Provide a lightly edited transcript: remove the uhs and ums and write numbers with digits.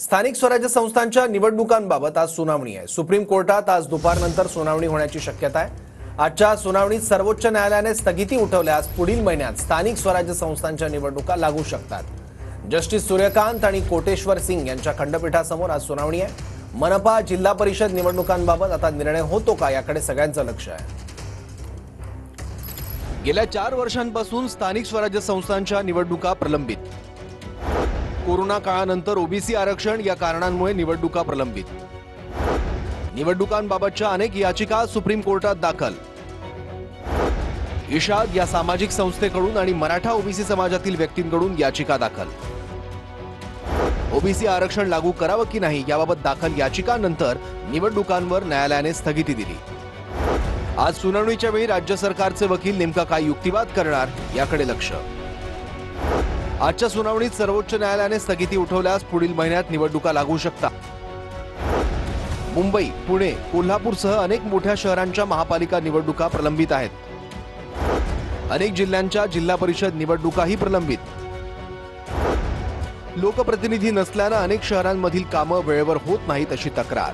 स्थानिक स्वराज्य संस्थांच्या निवडणुकांबाबत आज सुनावणी आहे। सुप्रीम कोर्टात आज दुपारनंतर सुनावणी होण्याची शक्यता आहे। आजच्या सुनावणीत सर्वोच्च न्यायालयाने स्थगिती उठवल्यास पुढील महिन्यात स्थानिक स्वराज्य संस्थांच्या निवडणुका लागू शकतात। जस्टिस सूर्यकांत आणि कोटेश्वर सिंग यांच्या खंडपीठासमोर आज सुनावणी आहे। मनपा जिल्हा परिषद निवडणुकांबाबत आता निर्णय होतो का याकडे सगळ्यांचं लक्ष आहे। गेल्या 4 वर्षांपासून स्थानिक स्वराज्य संस्थांच्या निवडणुका प्रलंबित। कोरोना काळानंतर ओबीसी आरक्षण या कारणांमुळे निवडणुका प्रलंबित। निवडणुकांबाबतच्या अनेक याचिका सुप्रीम कोर्टात दाखल। इशाद या सामाजिक संस्थेकडून आणि मराठा ओबीसी समाजातील व्यक्तींकडून याचिका दाखल। ओबीसी आरक्षण लागू करावं की नाही याबाबत दाखल याचिकांनंतर निवडणुकांवर न्यायालयाने स्थगिती दिली। आज सुनावणीच्या वेळी राज्य सरकारचे वकील नेमका काय युक्तिवाद करणार याकडे लक्ष। आजच्या सुनावणीत सर्वोच्च न्यायालयाने स्थगिती उठवल्यास पुढील महिन्यात निवडणुका लागू शकतात। मुंबई, पुणे, कोल्हापूरसह अनेक मोठ्या शहरांच्या महापालिका निवडणुका प्रलंबित आहेत। अनेक जिल्ह्यांच्या जिल्हा परिषद निवडणुकाही प्रलंबित। लोकप्रतिनिधी नसल्यानं अनेक शहरांमधील कामं वेळेवर होत नाहीत अशी तक्रार।